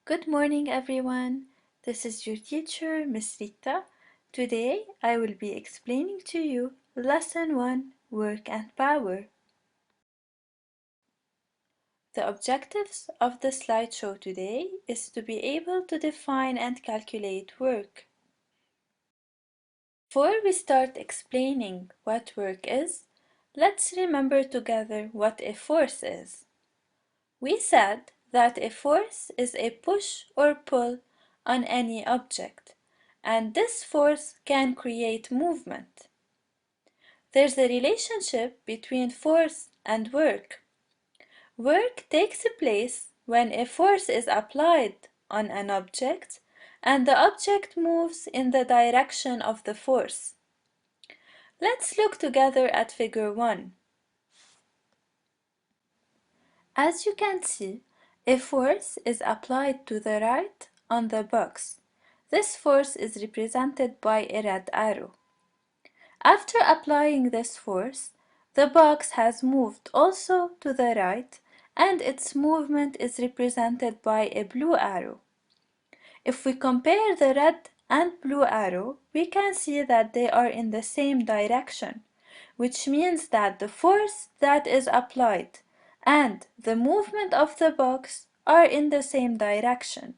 Good morning, everyone. This is your teacher, Miss Rita. Today, I will be explaining to you Lesson 1, Work and Power. The objectives of the slideshow today is to be able to define and calculate work. Before we start explaining what work is, let's remember together what a force is. We said that a force is a push or pull on any object, and this force can create movement. There's a relationship between force and work. Work takes place when a force is applied on an object and the object moves in the direction of the force. Let's look together at figure 1. As you can see, a force is applied to the right on the box. This force is represented by a red arrow. After applying this force, the box has moved also to the right, and its movement is represented by a blue arrow. If we compare the red and blue arrow, we can see that they are in the same direction, which means that the force that is applied and the movement of the box are in the same direction.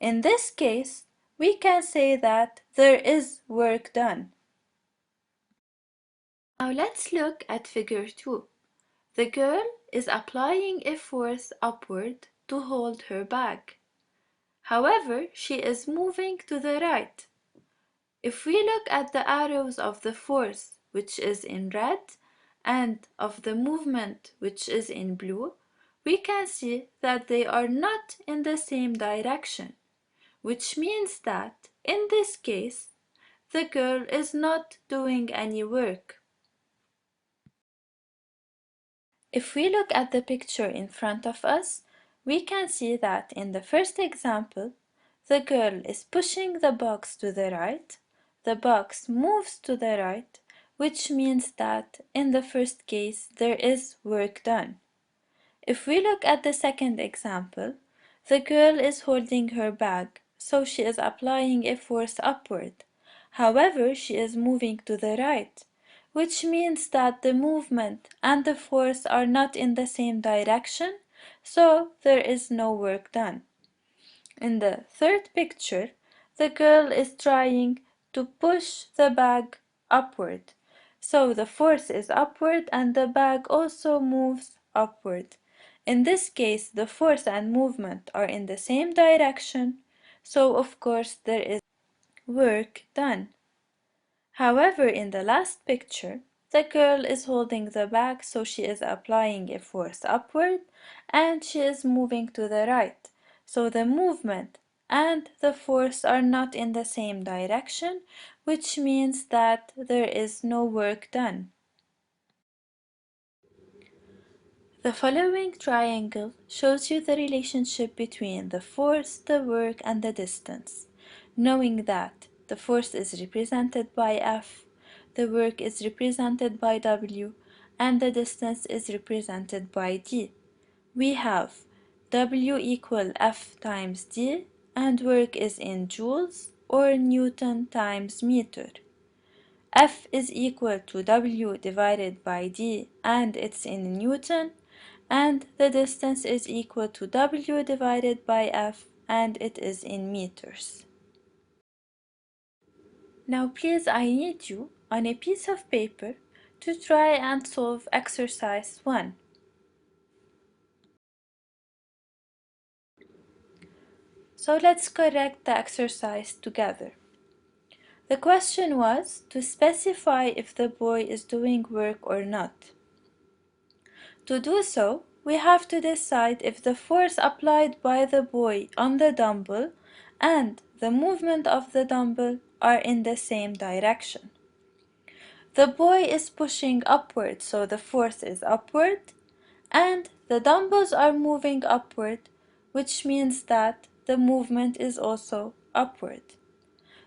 In this case, we can say that there is work done. Now let's look at figure 2. The girl is applying a force upward to hold her bag. However, she is moving to the right. If we look at the arrows of the force, which is in red, and of the movement, which is in blue, we can see that they are not in the same direction, which means that, in this case, the girl is not doing any work. If we look at the picture in front of us, we can see that in the first example, the girl is pushing the box to the right, the box moves to the right, which means that in the first case there is work done. If we look at the second example, the girl is holding her bag, so she is applying a force upward. However, she is moving to the right, which means that the movement and the force are not in the same direction, so there is no work done. In the third picture, the girl is trying to push the bag upward. So the force is upward and the bag also moves upward. In this case, the force and movement are in the same direction, so of course there is work done. However, in the last picture, the girl is holding the bag, so she is applying a force upward and she is moving to the right. So the movement and the force are not in the same direction, which means that there is no work done. The following triangle shows you the relationship between the force, the work, and the distance. Knowing that the force is represented by F, the work is represented by W, and the distance is represented by D. We have W equal F times D, and work is in joules or Newton times meter. F is equal to W divided by D, and it's in Newton, and the distance is equal to W divided by F, and it is in meters. Now please, I need you on a piece of paper to try and solve exercise 1. So let's correct the exercise together. The question was to specify if the boy is doing work or not. To do so, we have to decide if the force applied by the boy on the dumbbell and the movement of the dumbbell are in the same direction. The boy is pushing upward, so the force is upward, and the dumbbells are moving upward, which means that the movement is also upward.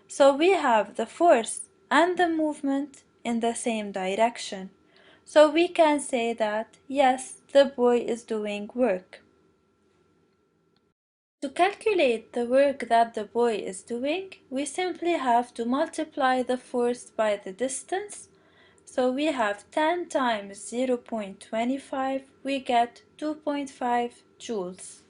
So we have the force and the movement in the same direction. So we can say that, yes, the boy is doing work. To calculate the work that the boy is doing, we simply have to multiply the force by the distance. So we have 10 times 0.25, we get 2.5 joules.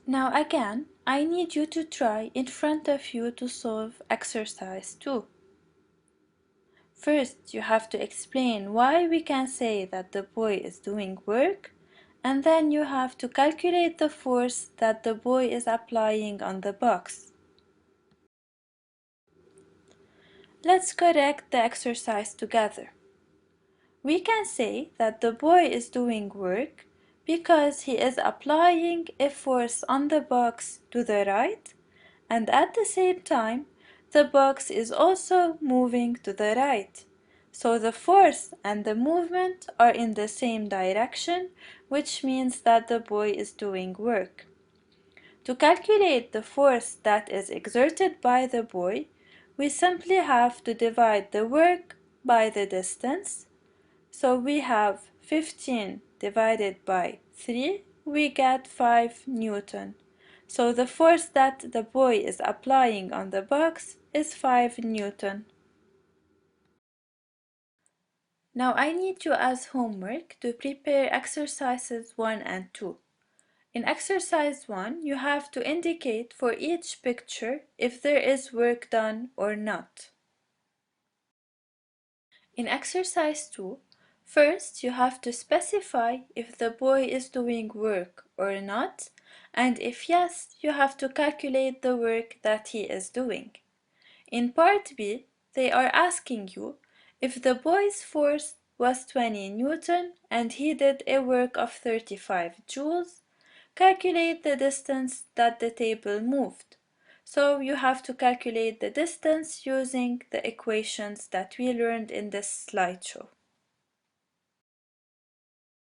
Now again, I need you to try in front of you to solve exercise 2. First, you have to explain why we can say that the boy is doing work, and then you have to calculate the force that the boy is applying on the box. Let's correct the exercise together. We can say that the boy is doing work because he is applying a force on the box to the right, and at the same time, the box is also moving to the right. So the force and the movement are in the same direction, which means that the boy is doing work. To calculate the force that is exerted by the boy, we simply have to divide the work by the distance. So we have 15 divided by 3, we get 5 Newton. So the force that the boy is applying on the box is 5 Newton. Now I need you as homework to prepare exercises 1 and 2. In exercise 1, you have to indicate for each picture if there is work done or not. In exercise 2, first you have to specify if the boy is doing work or not, and if yes, you have to calculate the work that he is doing. In part B, they are asking you if the boy's force was 20 Newton and he did a work of 35 joules, calculate the distance that the table moved. So you have to calculate the distance using the equations that we learned in this slideshow.